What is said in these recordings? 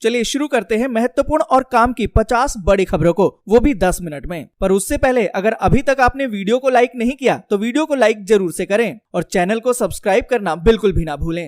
चलिए शुरू करते हैं महत्वपूर्ण और काम की 50 बड़ी खबरों को, वो भी 10 मिनट में। पर उससे पहले अगर अभी तक आपने वीडियो को लाइक नहीं किया तो वीडियो को लाइक जरूर से करें और चैनल को सब्सक्राइब करना बिल्कुल भी ना भूलें।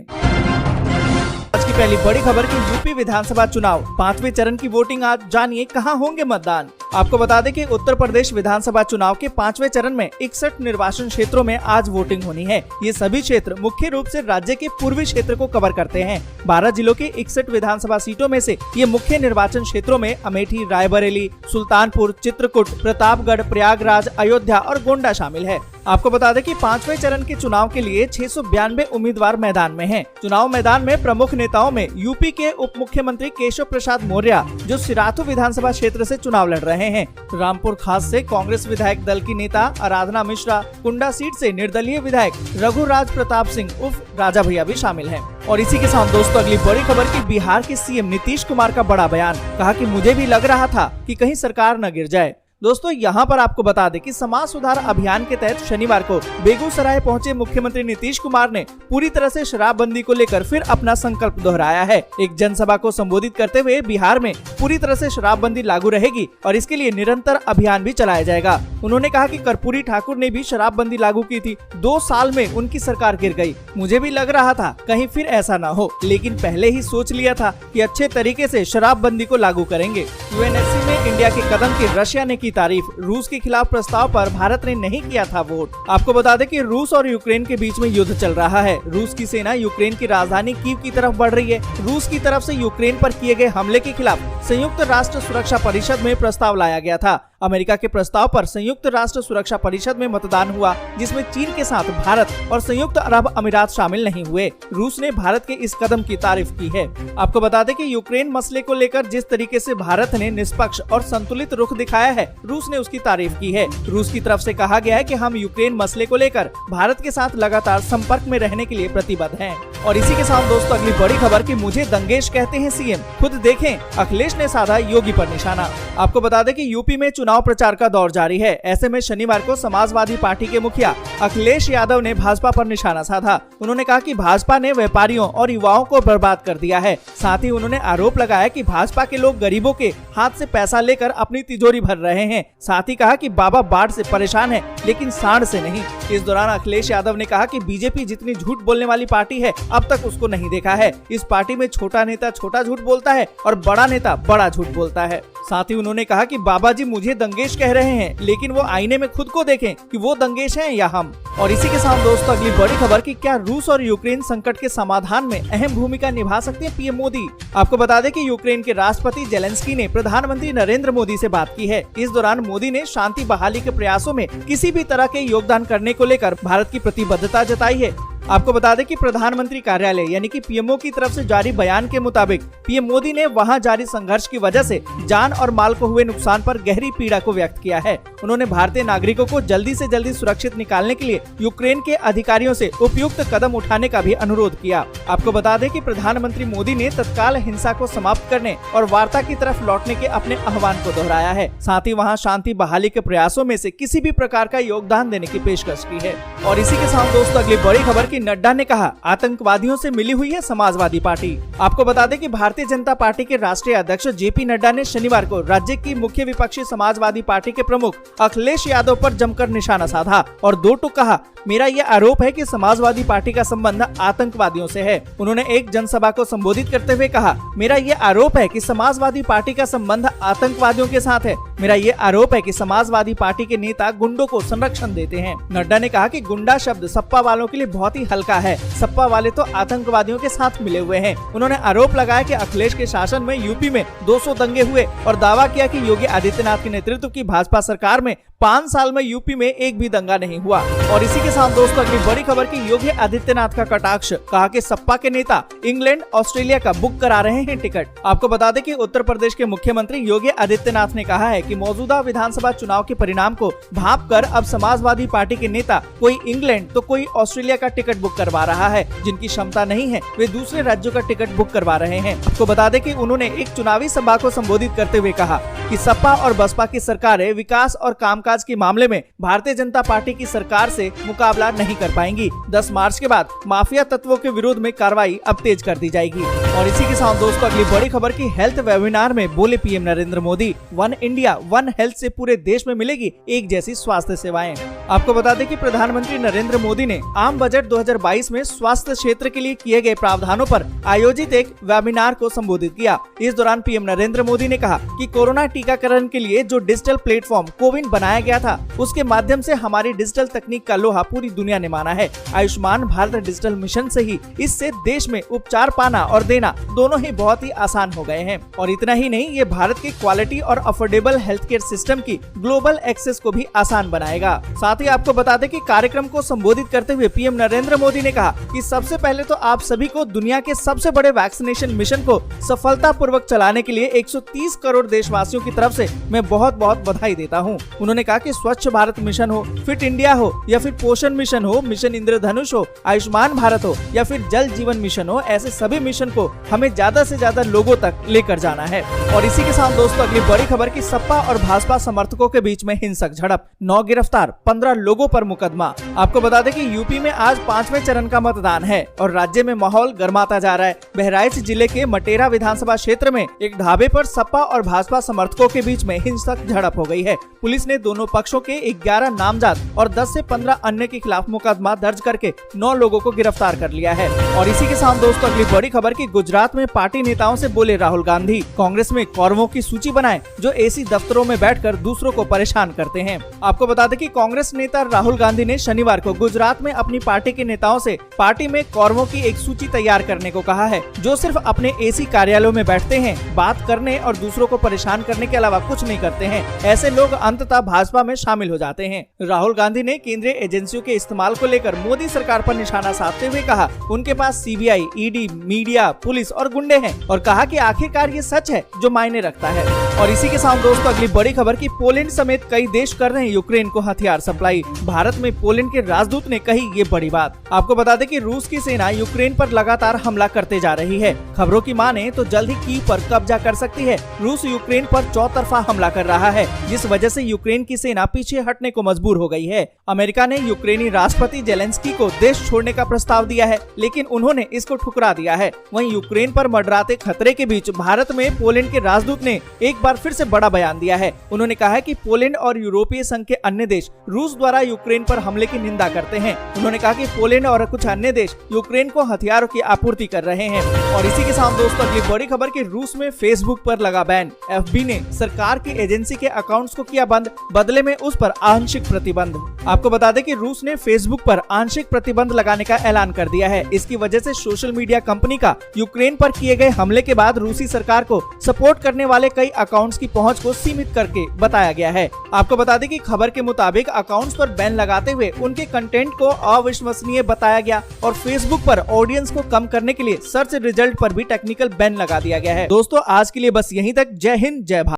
आज की पहली बड़ी खबर की यूपी विधानसभा चुनाव 5वें चरण की वोटिंग आज, जानिए कहां होंगे मतदान। आपको बता दें कि उत्तर प्रदेश विधानसभा चुनाव के 5वें चरण में 61 निर्वाचन क्षेत्रों में आज वोटिंग होनी है। ये सभी क्षेत्र मुख्य रूप से राज्य के पूर्वी क्षेत्र को कवर करते हैं। 12 जिलों के 61 विधानसभा सीटों में से ये मुख्य निर्वाचन क्षेत्रों में अमेठी, रायबरेली, सुल्तानपुर, चित्रकूट, प्रतापगढ़, प्रयागराज, अयोध्या और गोंडा शामिल है। आपको बता दें कि 5वें चरण के चुनाव के लिए 692 उम्मीदवार मैदान में हैं। चुनाव मैदान में प्रमुख नेताओं में यूपी के उप मुख्यमंत्री केशव प्रसाद मौर्य, जो सिराथू विधानसभा क्षेत्र से चुनाव लड़ रहे हैं। रामपुर खास से कांग्रेस विधायक दल की नेता आराधना मिश्रा, कुंडा सीट से निर्दलीय विधायक रघुराज प्रताप सिंह उर्फ राजा भैया भी शामिल हैं। और इसी के साथ दोस्तों अगली बड़ी खबर की बिहार के सीएम नीतीश कुमार का बड़ा बयान, कहा कि मुझे भी लग रहा था कि कहीं सरकार न गिर जाए। दोस्तों यहाँ पर आपको बता दें कि समाज सुधार अभियान के तहत शनिवार को बेगूसराय पहुंचे मुख्यमंत्री नीतीश कुमार ने पूरी तरह से शराबबंदी को लेकर फिर अपना संकल्प दोहराया है। एक जनसभा को संबोधित करते हुए बिहार में पूरी तरह से शराबबंदी लागू रहेगी और इसके लिए निरंतर अभियान भी चलाया जाएगा। उन्होंने कहा कि कर्पूरी ठाकुर ने भी शराबबंदी लागू की थी, 2 साल में उनकी सरकार गिर गई। मुझे भी लग रहा था कहीं फिर ऐसा न हो, लेकिन पहले ही सोच लिया था कि अच्छे तरीके से शराबबंदी को लागू करेंगे। यूएनएससी में इंडिया के कदम की रशिया ने की तारीफ, रूस के खिलाफ प्रस्ताव पर भारत ने नहीं किया था वोट। आपको बता दें कि रूस और यूक्रेन के बीच में युद्ध चल रहा है। रूस की सेना यूक्रेन की राजधानी कीव की तरफ बढ़ रही है। रूस की तरफ से यूक्रेन पर किए गए हमले के खिलाफ संयुक्त राष्ट्र सुरक्षा परिषद में प्रस्ताव लाया गया था। अमेरिका के प्रस्ताव पर संयुक्त राष्ट्र सुरक्षा परिषद में मतदान हुआ, जिसमें चीन के साथ भारत और संयुक्त अरब अमीरात शामिल नहीं हुए। रूस ने भारत के इस कदम की तारीफ की है। आपको बता दें कि यूक्रेन मसले को लेकर जिस तरीके से भारत ने निष्पक्ष और संतुलित रुख दिखाया है, रूस ने उसकी तारीफ की है। रूस की तरफ से कहा गया है कि हम यूक्रेन मसले को लेकर भारत के साथ लगातार संपर्क में रहने के लिए प्रतिबद्ध हैं। और इसी के साथ दोस्तों अगली बड़ी खबर की मुझे दंगेश कहते हैं सीएम, खुद देखें, अखिलेश ने साधा योगी पर निशाना। आपको बता दें कि यूपी में चुनाव प्रचार का दौर जारी है। ऐसे में शनिवार को समाजवादी पार्टी के मुखिया अखिलेश यादव ने भाजपा पर निशाना साधा। उन्होंने कहा कि भाजपा ने व्यापारियों और युवाओं को बर्बाद कर दिया है। साथ ही उन्होंने आरोप लगाया कि भाजपा के लोग गरीबों के हाथ से पैसा लेकर अपनी तिजोरी भर रहे हैं। साथ ही कहा कि बाबा बाढ़ से परेशान है, लेकिन सांड से नहीं। इस दौरान अखिलेश यादव ने कहा कि बीजेपी जितनी झूठ बोलने वाली पार्टी है, अब तक उसको नहीं देखा है। इस पार्टी में छोटा नेता छोटा झूठ बोलता है और बड़ा नेता बड़ा झूठ बोलता है। साथ ही उन्होंने कहा कि बाबा जी मुझे दंगेश कह रहे हैं, लेकिन वो आईने में खुद को देखें कि वो दंगेश हैं या हम। और इसी के साथ दोस्तों अगली बड़ी खबर की क्या रूस और यूक्रेन संकट के समाधान में अहम भूमिका निभा सकते हैं पीएम मोदी। आपको बता दें कि यूक्रेन के राष्ट्रपति जेलेंस्की ने प्रधानमंत्री नरेंद्र मोदी से बात की है। इस दौरान मोदी ने शांति बहाली के प्रयासों में किसी भी तरह के योगदान करने को लेकर भारत की प्रतिबद्धता जताई है। आपको बता दें कि प्रधानमंत्री कार्यालय यानी कि पीएमओ की तरफ से जारी बयान के मुताबिक पीएम मोदी ने वहां जारी संघर्ष की वजह से जान और माल को हुए नुकसान पर गहरी पीड़ा को व्यक्त किया है। उन्होंने भारतीय नागरिकों को जल्दी से जल्दी सुरक्षित निकालने के लिए यूक्रेन के अधिकारियों से उपयुक्त कदम उठाने का भी अनुरोध किया। आपको बता दें कि प्रधानमंत्री मोदी ने तत्काल हिंसा को समाप्त करने और वार्ता की तरफ लौटने के अपने आह्वान को दोहराया है। साथ ही वहाँ शांति बहाली के प्रयासों में से किसी भी प्रकार का योगदान देने की पेशकश की है। और इसी के साथ दोस्तों अगली बड़ी खबर नड्डा ने कहा आतंकवादियों से मिली हुई है समाजवादी पार्टी। आपको बता दें कि भारतीय जनता पार्टी के राष्ट्रीय अध्यक्ष जेपी नड्डा ने शनिवार को राज्य की मुख्य विपक्षी समाजवादी पार्टी के प्रमुख अखिलेश यादव पर जमकर निशाना साधा और 2 टूक कहा, मेरा ये आरोप है कि समाजवादी पार्टी का संबंध आतंकवादियों से है। उन्होंने एक जनसभा को संबोधित करते हुए कहा, मेरा ये आरोप है कि समाजवादी पार्टी का संबंध आतंकवादियों के साथ है। मेरा ये आरोप है कि समाजवादी पार्टी के नेता गुंडों को संरक्षण देते हैं। नड्डा ने कहा कि गुंडा शब्द सपा वालों के लिए बहुत ही हल्का है। सपा वाले तो आतंकवादियों के साथ मिले हुए हैं। उन्होंने आरोप लगाया कि अखिलेश के शासन में यूपी में 200 दंगे हुए और दावा किया कि योगी आदित्यनाथ के नेतृत्व की भाजपा सरकार में 5 साल में यूपी में एक भी दंगा नहीं हुआ। और इसी के साथ दोस्तों अगली बड़ी खबर की योगी आदित्यनाथ का कटाक्ष, कहा कि सपा के नेता इंग्लैंड ऑस्ट्रेलिया का बुक करा रहे हैं टिकट। आपको बता दें कि उत्तर प्रदेश के मुख्यमंत्री योगी आदित्यनाथ ने कहा है कि मौजूदा विधानसभा चुनाव के परिणाम को भांपकर अब समाजवादी पार्टी के नेता कोई इंग्लैंड तो कोई ऑस्ट्रेलिया का टिकट बुक करवा रहा है। जिनकी क्षमता नहीं है वे दूसरे राज्यों का टिकट बुक करवा रहे हैं। आपको बता दें कि उन्होंने एक चुनावी सभा को संबोधित करते हुए कहा कि सपा और बसपा की सरकारें विकास और कामकाज के मामले में भारतीय जनता पार्टी की सरकार से मुकाबला मुकाबला नहीं कर पाएंगी। 10 मार्च के बाद माफिया तत्वों के विरोध में कार्रवाई अब तेज कर दी जाएगी। और इसी के साथ दोस्तों अगली बड़ी खबर की हेल्थ वेबिनार में बोले PM Narendra Modi, one India one health से पूरे देश में मिलेगी एक जैसी स्वास्थ्य सेवाएं। आपको बता दें कि प्रधानमंत्री नरेंद्र मोदी ने आम बजट 2022 में स्वास्थ्य क्षेत्र के लिए किए गए प्रावधानों पर आयोजित एक वेबिनार को संबोधित किया। इस दौरान पीएम नरेंद्र मोदी ने कहा कि कोरोना टीकाकरण के लिए जो डिजिटल प्लेटफॉर्म कोविन बनाया गया था, उसके माध्यम से हमारी डिजिटल तकनीक का लोहा पूरी दुनिया ने माना है। आयुष्मान भारत डिजिटल मिशन से ही इससे देश में उपचार पाना और देना दोनों ही बहुत ही आसान हो गए हैं। और इतना ही नहीं, ये भारत के क्वालिटी और अफोर्डेबल हेल्थ केयर सिस्टम की ग्लोबल एक्सेस को भी आसान बनाएगा। साथ ही आपको बता दें कि कार्यक्रम को संबोधित करते हुए पीएम नरेंद्र मोदी ने कहा कि सबसे पहले तो आप सभी को दुनिया के सबसे बड़े वैक्सीनेशन मिशन को सफलतापूर्वक चलाने के लिए 130 करोड़ देशवासियों की तरफ से मैं बहुत बहुत बधाई देता हूं। उन्होंने कहा कि स्वच्छ भारत मिशन हो, फिट इंडिया हो या फिर पोषण मिशन हो, मिशन इंद्रधनुष हो, आयुष्मान भारत हो या फिर जल जीवन मिशन हो, ऐसे सभी मिशन को हमें ज्यादा से ज्यादा लोगों तक लेकर जाना है। और इसी के साथ दोस्तों अगली बड़ी खबर की सपा और भाजपा समर्थकों के बीच में हिंसक झड़प, 9 गिरफ्तार, 15 लोगों पर मुकदमा। आपको बता दें कि यूपी में आज 5वें चरण का मतदान है और राज्य में माहौल गर्माता जा रहा है। बहराइच जिले के मटेरा विधानसभा क्षेत्र में एक ढाबे पर सपा और भाजपा समर्थकों के बीच में हिंसक झड़प हो गई है। पुलिस ने दोनों पक्षों के 11 नामजद और 10 से 15 अन्य के खिलाफ मुकदमा दर्ज करके 9 लोगों को गिरफ्तार कर लिया है। और इसी के साथ दोस्तों अगली बड़ी खबर की गुजरात में पार्टी नेताओं से बोले राहुल गांधी, कांग्रेस में कौरवों की सूची बनाएं जो एसी दफ्तरों में बैठकर दूसरों को परेशान करते हैं। आपको बता दें कि कांग्रेस नेता राहुल गांधी ने शनिवार को गुजरात में अपनी पार्टी के नेताओं से पार्टी में कौरवों की एक सूची तैयार करने को कहा है, जो सिर्फ अपने एसी कार्यालयों में बैठते हैं, बात करने और दूसरों को परेशान करने के अलावा कुछ नहीं करते हैं। ऐसे लोग अंततः भाजपा में शामिल हो जाते हैं। राहुल गांधी ने केंद्रीय एजेंसियों के इस्तेमाल को लेकर मोदी सरकार पर निशाना साधते हुए कहा उनके पास सीबीआई, ईडी, मीडिया, पुलिस और गुंडे हैं और कहा कि आखिरकार ये सच है जो मायने रखता है। और इसी के साथ दोस्तों अगली बड़ी खबर की पोलैंड समेत कई देश कर रहे हैं यूक्रेन को हथियार सप्लाई। भारत में पोलैंड के राजदूत ने कही ये बड़ी बात। आपको बता दें कि रूस की सेना यूक्रेन पर लगातार हमला करते जा रही है। खबरों की माने तो जल्द ही कीव पर कब्जा कर सकती है। रूस यूक्रेन पर चौतरफा हमला कर रहा है, जिस वजह से यूक्रेन की सेना पीछे हटने को मजबूर हो गई है। अमेरिका ने यूक्रेनी राष्ट्रपति जेलेंस्की को देश छोड़ने का प्रस्ताव दिया है, लेकिन उन्होंने इसको ठुकरा दिया है। वहीं यूक्रेन पर मंडराते खतरे के बीच भारत में पोलैंड के राजदूत ने एक बार फिर से बड़ा बयान दिया है। उन्होंने कहा है कि पोलैंड और यूरोपीय संघ के अन्य देश रूस द्वारा यूक्रेन पर हमले की निंदा करते हैं। उन्होंने कहा कि पोलैंड और कुछ अन्य देश यूक्रेन को हथियारों की आपूर्ति कर रहे हैं। और इसी के साथ दोस्तों अगली बड़ी खबर कि रूस में फेसबुक पर लगा बैन। एफबी ने सरकार की एजेंसी के अकाउंट्स को किया बंद, बदले में उस पर आंशिक प्रतिबंध। आपको बता दें कि रूस ने फेसबुक पर आंशिक प्रतिबंध लगाने का ऐलान कर दिया है। इसकी वजह से सोशल मीडिया कंपनी का यूक्रेन पर किए गए हमले के बाद रूसी सरकार को सपोर्ट करने वाले कई अकाउंट्स की पहुंच को सीमित करके बताया गया है। आपको बता दें कि खबर के मुताबिक अकाउंट्स पर बैन लगाते हुए उनके कंटेंट को अविश्वसनीय बताया गया और फेसबुक पर ऑडियंस को कम करने के लिए सर्च रिजल्ट पर भी टेक्निकल बैन लगा दिया गया है। दोस्तों आज के लिए बस यहीं तक। जय हिंद, जय भारत।